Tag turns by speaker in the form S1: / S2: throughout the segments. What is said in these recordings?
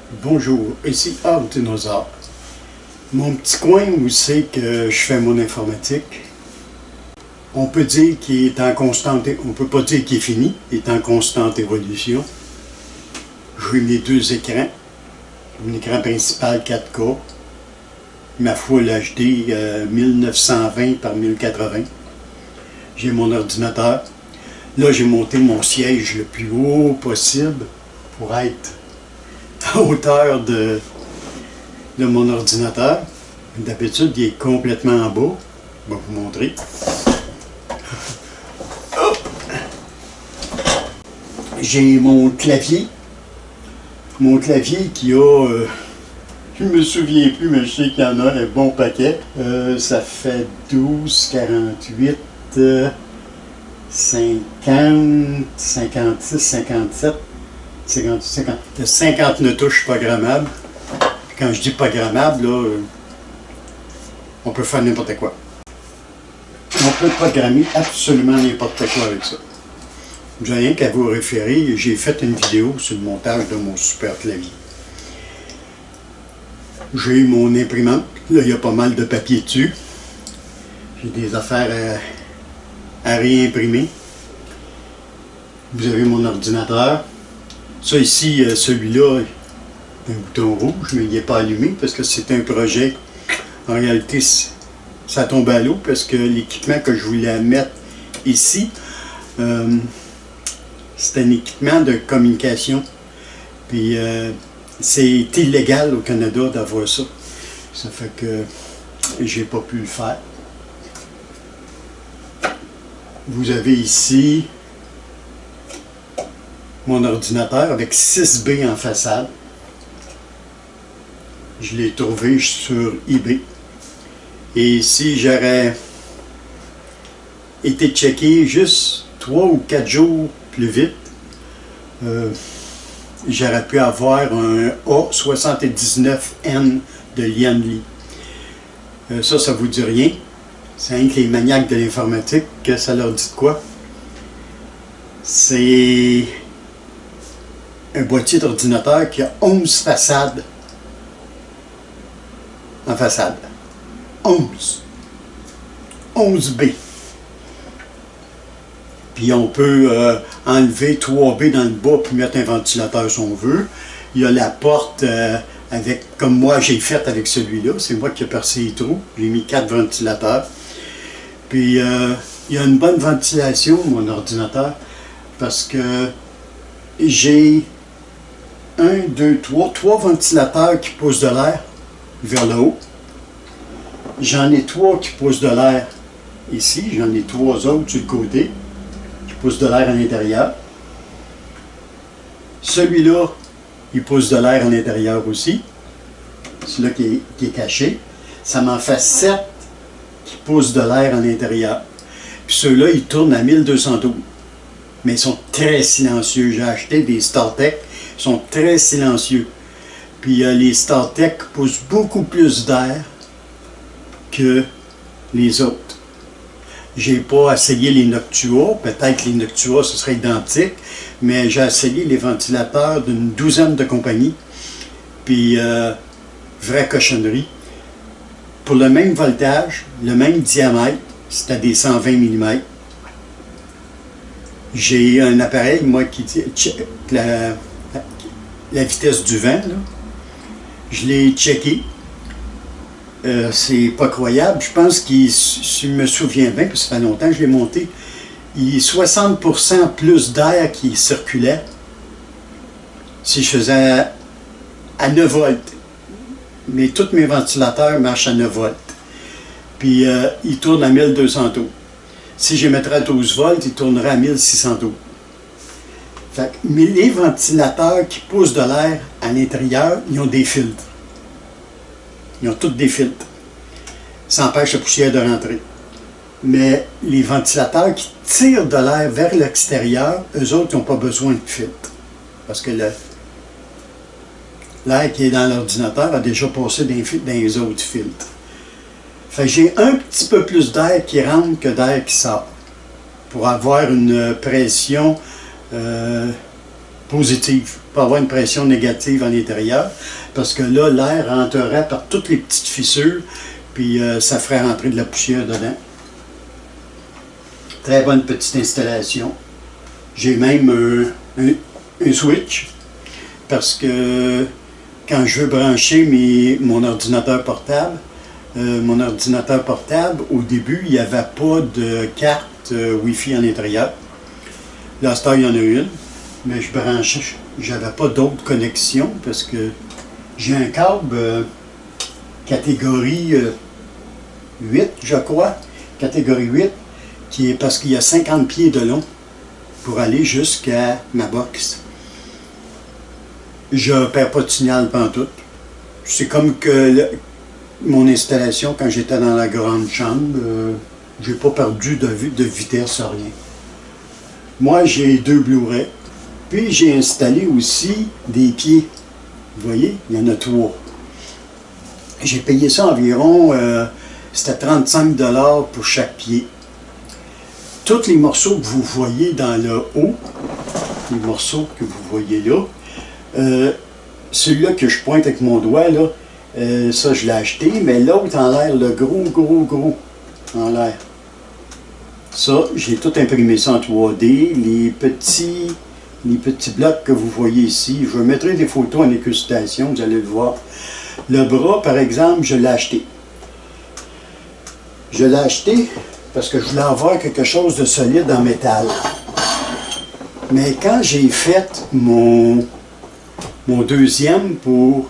S1: Bonjour, ici Art Dinosaure. Mon petit coin où c'est que je fais mon informatique, on peut dire qu'il est en constante, on peut pas dire qu'il est fini, il est en constante évolution. J'ai mes deux écrans, un écran principal 4K, ma Full HD 1920 par 1080. J'ai mon ordinateur. Là, j'ai monté mon siège le plus haut possible pour être à hauteur de mon ordinateur. D'habitude, il est complètement en bas. Je vais vous montrer. J'ai mon clavier. Mon clavier qui a... je ne me souviens plus, mais je sais qu'il y en a un bon paquet. Ça fait 12, 48, 50, 56, 57, 59 touches programmables. Puis quand je dis programmable, là, on peut faire n'importe quoi. On peut programmer absolument n'importe quoi avec ça. Vous n'avez rien qu'à vous référer, j'ai fait une vidéo sur le montage de mon super clavier. J'ai mon imprimante, là il y a pas mal de papier dessus. J'ai des affaires à réimprimer. Vous avez mon ordinateur. Ça ici, celui-là, un bouton rouge, mais il n'est pas allumé parce que c'est un projet. En réalité, ça tombe à l'eau parce que l'équipement que je voulais mettre ici, c'est un équipement de communication. Puis c'est illégal au Canada d'avoir ça. Ça fait que j'ai pas pu le faire. Vous avez ici mon ordinateur avec 6B en façade. Je l'ai trouvé sur eBay. Et si j'aurais été checké juste 3 ou 4 jours plus vite, j'aurais pu avoir un A79N de Lianli. Ça vous dit rien. C'est rien que les maniaques de l'informatique que ça leur dit de quoi. C'est un boîtier d'ordinateur qui a 11 façades en façade. 11. 11B. Puis on peut enlever 3B dans le bas puis mettre un ventilateur si on veut. Il y a la porte avec, comme moi j'ai fait avec celui-là, c'est moi qui ai percé les trous. J'ai mis 4 ventilateurs. Puis il y a une bonne ventilation, mon ordinateur, parce que j'ai 3 ventilateurs qui poussent de l'air vers le haut. J'en ai 3 qui poussent de l'air ici, j'en ai 3 autres sur le côté qui poussent de l'air à l'intérieur. Celui-là, il pousse de l'air à l'intérieur aussi. Celui-là qui est caché. Ça m'en fait 7 qui poussent de l'air à l'intérieur. Puis ceux-là, ils tournent à 1212. Mais ils sont très silencieux. J'ai acheté des StarTech, ils sont très silencieux. Puis les StarTech poussent beaucoup plus d'air que les autres. J'ai pas essayé les Noctua, peut-être que les Noctua ce serait identique, mais j'ai essayé les ventilateurs d'une douzaine de compagnies, puis vraie cochonnerie. Pour le même voltage, le même diamètre, c'était des 120 mm. J'ai un appareil, moi, qui check la vitesse du vent, là. Je l'ai checké. C'est pas croyable. Je pense qu'il, si je me souviens bien, parce que ça fait longtemps que je l'ai monté, il y a 60% plus d'air qui circulait si je faisais à 9 volts. Mais tous mes ventilateurs marchent à 9 volts. Puis ils tournent à 1200 tours. Si je les mettrais à 12 volts, ils tourneraient à 1600 tours. Fait que, mais les ventilateurs qui poussent de l'air à l'intérieur, ils ont des filtres. Ils ont tous des filtres. Ça empêche la poussière de rentrer. Mais les ventilateurs qui tirent de l'air vers l'extérieur, eux autres, ils n'ont pas besoin de filtre. Parce que l'air qui est dans l'ordinateur a déjà passé dans les autres filtres. Fait que j'ai un petit peu plus d'air qui rentre que d'air qui sort. Pour avoir une pression positive, pas avoir une pression négative à l'intérieur, parce que là, l'air rentrerait par toutes les petites fissures, puis ça ferait rentrer de la poussière dedans. Très bonne petite installation. J'ai même un switch, parce que quand je veux brancher mon ordinateur portable, au début, il n'y avait pas de carte Wi-Fi à l'intérieur. Là, à cette heure, il y en a une, mais je branchais, j'avais pas d'autres connexions parce que j'ai un câble catégorie 8, je crois, catégorie 8, qui est parce qu'il y a 50 pieds de long pour aller jusqu'à ma box. Je ne perds pas de signal pantoute. C'est comme que mon installation, quand j'étais dans la grande chambre, j'ai pas perdu de vitesse, rien. Moi, j'ai 2 Blu-ray. Puis, j'ai installé aussi des pieds. Vous voyez, il y en a 3. J'ai payé ça environ, c'était 35 $ pour chaque pied. Tous les morceaux que vous voyez dans le haut, les morceaux que vous voyez là, celui-là que je pointe avec mon doigt, là, ça je l'ai acheté, mais l'autre en l'air, le gros en l'air. Ça, j'ai tout imprimé ça en 3D. Les petits blocs que vous voyez ici, je mettrai des photos en incrustation, vous allez le voir. Le bras, par exemple, je l'ai acheté. Je l'ai acheté parce que je voulais avoir quelque chose de solide en métal. Mais quand j'ai fait mon deuxième pour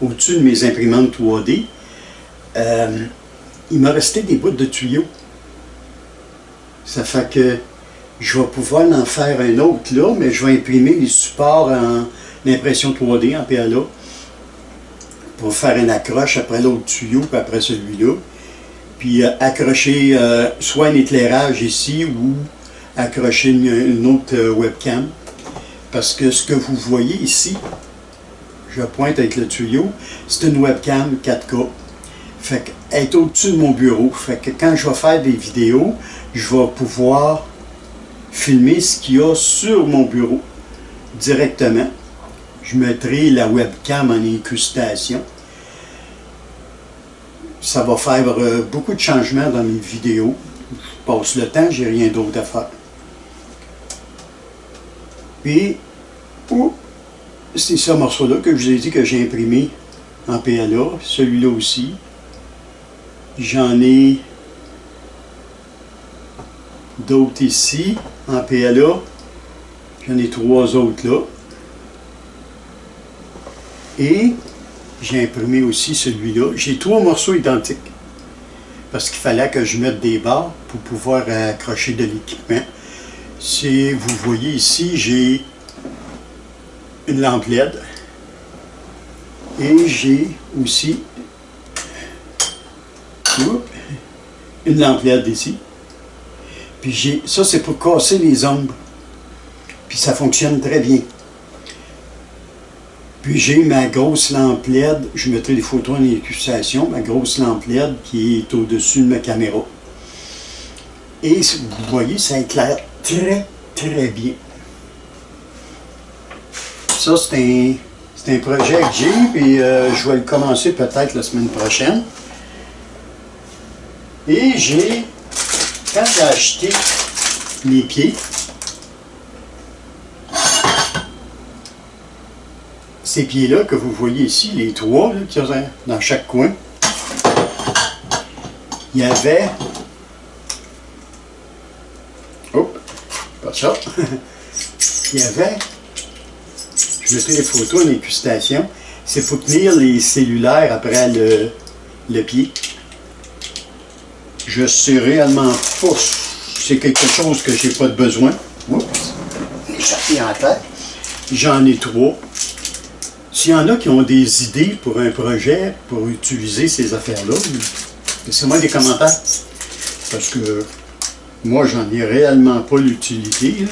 S1: au-dessus de mes imprimantes 3D, il m'a resté des bouts de tuyaux. Ça fait que je vais pouvoir en faire un autre là, mais je vais imprimer les supports en impression 3D, en PLA, pour faire une accroche après l'autre tuyau, puis après celui-là. Puis accrocher soit un éclairage ici ou accrocher une autre webcam. Parce que ce que vous voyez ici, je pointe avec le tuyau, c'est une webcam 4K. Fait qu'elle est au-dessus de mon bureau. Fait que quand je vais faire des vidéos, je vais pouvoir filmer ce qu'il y a sur mon bureau directement. Je mettrai la webcam en incrustation. Ça va faire beaucoup de changements dans mes vidéos. Je passe le temps, j'ai rien d'autre à faire. Puis, c'est ce morceau-là que je vous ai dit que j'ai imprimé en PLA. Celui-là aussi. J'en ai d'autres ici en PLA. J'en ai 3 autres là. Et j'ai imprimé aussi celui-là. J'ai 3 morceaux identiques. Parce qu'il fallait que je mette des barres pour pouvoir accrocher de l'équipement. Si vous voyez ici, j'ai une lampe LED. Et j'ai aussi une lampe LED ici. Puis ça, c'est pour casser les ombres. Puis ça fonctionne très bien. Puis j'ai ma grosse lampe LED, je mettrai des photos en incrustation, ma grosse lampe LED qui est au-dessus de ma caméra. Et vous voyez, ça éclaire très, très bien. Ça, c'est un projet que j'ai, puis je vais le commencer peut-être la semaine prochaine. Et quand j'ai acheté mes pieds, ces pieds-là que vous voyez ici, les 3 qu'il y a dans chaque coin, il y avait... Hop, pas ça. Il y avait... Je mettrai les photos en incrustation. C'est pour tenir les cellulaires après le pied. Je sais réellement pas. C'est quelque chose que j'ai pas de besoin. Oups, échappé en tête. J'en ai 3. S'il y en a qui ont des idées pour un projet, pour utiliser ces affaires-là, laissez-moi des commentaires. Parce que moi, j'en ai réellement pas l'utilité.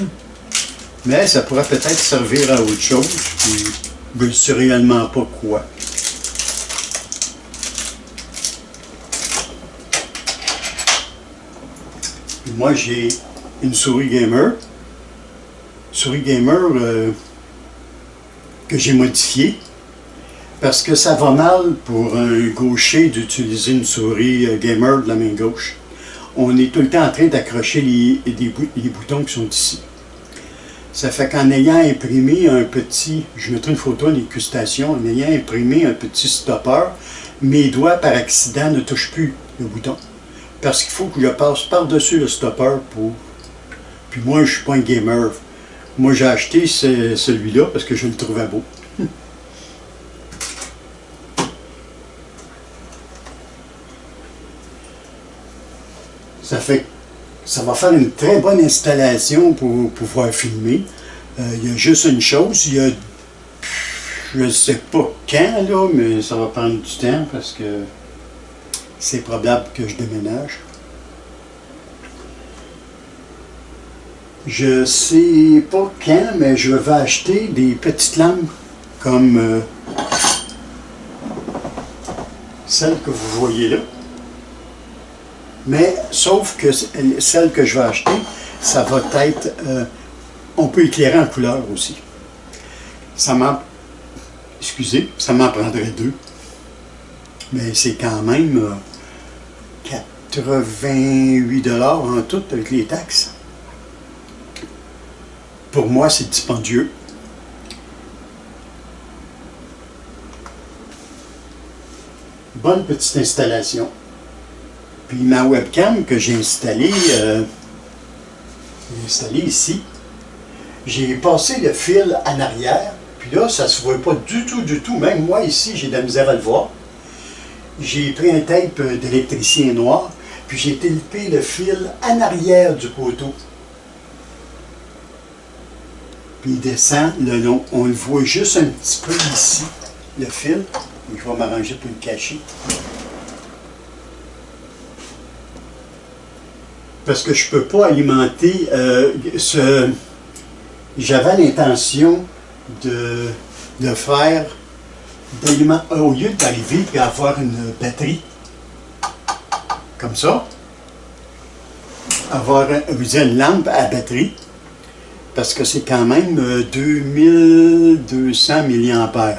S1: Mais ça pourrait peut-être servir à autre chose. Puis, je ne sais réellement pas quoi. Moi, j'ai une souris gamer. Souris gamer, que j'ai modifié, parce que ça va mal pour un gaucher d'utiliser une souris gamer de la main gauche. On est tout le temps en train d'accrocher les boutons qui sont ici. Ça fait qu'en ayant imprimé un petit, je mettrai une photo d'incrustation, en ayant imprimé un petit stopper, mes doigts par accident ne touchent plus le bouton. Parce qu'il faut que je passe par-dessus le stopper pour... Puis moi, je ne suis pas un gamer. Moi, j'ai acheté celui-là parce que je le trouvais beau. Ça va faire une très bonne installation pour pouvoir filmer. Il y a juste une chose, je ne sais pas quand, là, mais ça va prendre du temps parce que c'est probable que je déménage. Je sais pas quand, mais je vais acheter des petites lampes comme celle que vous voyez là. Mais sauf que celle que je vais acheter, ça va être... on peut éclairer en couleur aussi. Excusez, ça m'en prendrait deux. Mais c'est quand même 88 $ en tout avec les taxes. Pour moi, c'est dispendieux. Bonne petite installation. Puis ma webcam que j'ai installée ici, j'ai passé le fil en arrière, puis là, ça ne se voit pas du tout. Même moi, ici, j'ai de la misère à le voir. J'ai pris un tape d'électricien noir, puis j'ai tapé le fil en arrière du poteau. Puis il descend le long. On le voit juste un petit peu ici, le fil. Je vais m'arranger pour le cacher. Parce que je ne peux pas alimenter J'avais l'intention de faire au lieu d'arriver et avoir une batterie comme ça, avoir une lampe à batterie, parce que c'est quand même 2200 mAh.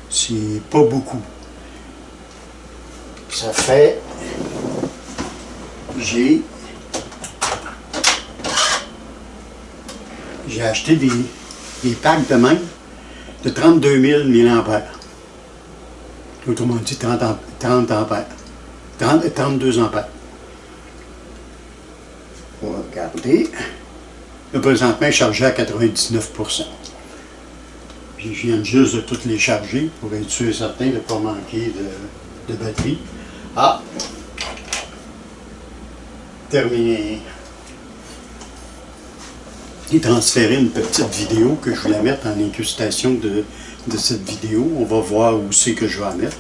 S1: C'est pas beaucoup. Ça fait... J'ai acheté des packs de même de 32 000 mAh. Autrement dit, 30 ampères. 32 ampères. On va regarder. Là, présentement, est chargé à 99%. Puis je viens juste de toutes les charger pour être sûr et certain de ne pas manquer de batterie. Ah! Terminé. Et transférer une petite vidéo que je voulais mettre en incrustation de cette vidéo. On va voir où c'est que je vais la mettre.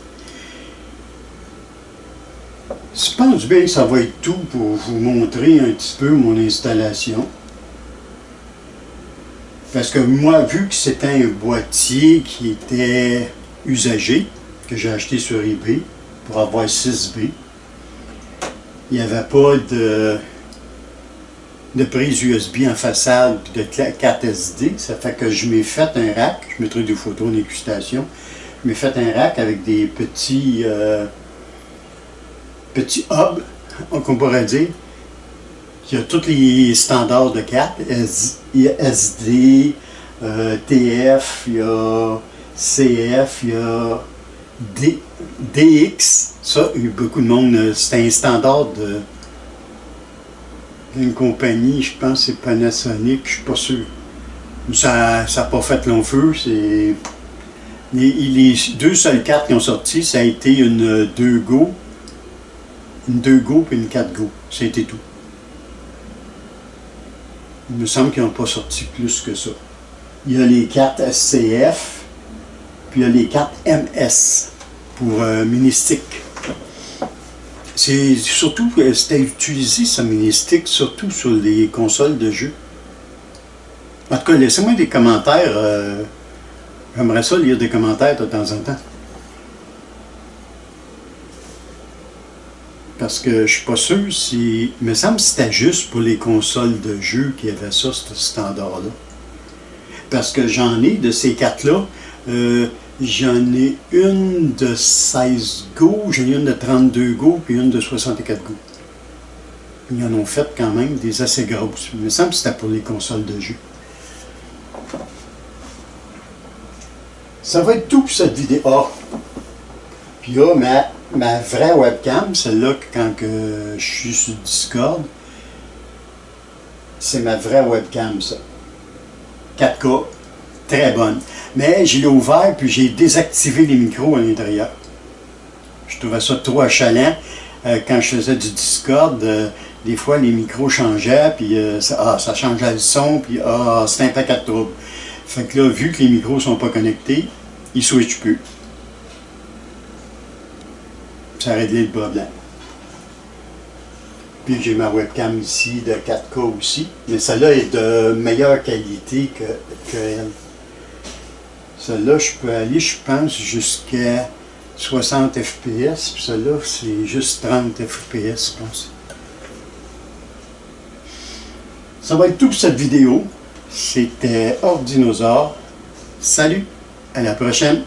S1: Je pense bien que ça va être tout pour vous montrer un petit peu mon installation. Parce que moi, vu que c'était un boîtier qui était usagé, que j'ai acheté sur eBay pour avoir 6B, il n'y avait pas de prise USB en façade et de carte SD. Ça fait que je m'ai fait un rack. Je mettrai des photos en incrustation. Je m'ai fait un rack avec des petits hubs, qu'on pourrait dire. Il y a tous les standards de cartes. SD, TF, il y a CF, il y a DX. Ça, il y a beaucoup de monde. C'est un standard d'une compagnie, je pense que c'est Panasonic, je ne suis pas sûr. Ça n'a pas fait long feu. Les deux seules cartes qui ont sorti, ça a été une 2Go, et une 4Go. Ça a été tout. Il me semble qu'ils n'ont pas sorti plus que ça. Il y a les cartes SCF, puis il y a les cartes MS pour mini-stick. C'est surtout, c'était utilisé ce mini-stick, surtout sur les consoles de jeux. En tout cas, laissez-moi des commentaires. J'aimerais ça lire des commentaires de temps en temps. Parce que je suis pas sûr si... Il me semble que c'était juste pour les consoles de jeux qu'il y avait ça, ce standard-là. parce que j'en ai de ces cartes-là. J'en ai une de 16 Go, j'en ai une de 32 Go, puis une de 64 Go. Ils en ont fait quand même des assez grosses. Il me semble que c'était pour les consoles de jeu. Ça va être tout pour cette vidéo. Ah. Puis là, ma vraie webcam, celle-là, quand que je suis sur Discord, c'est ma vraie webcam, ça. 4K, très bonne. Mais je l'ai ouvert, puis j'ai désactivé les micros à l'intérieur. Je trouvais ça trop achalant. Quand je faisais du Discord, des fois les micros changeaient, puis ça changeait le son, puis c'était un paquet de troubles. Fait que là, vu que les micros ne sont pas connectés, ils ne switchent plus. Ça a réglé le problème. Puis j'ai ma webcam ici de 4K aussi, mais celle-là est de meilleure qualité que elle. Celle-là, je peux aller, je pense, jusqu'à 60 fps, puis celle-là, c'est juste 30 fps, je pense. Ça va être tout pour cette vidéo. C'était Ordinosaure. Salut, à la prochaine!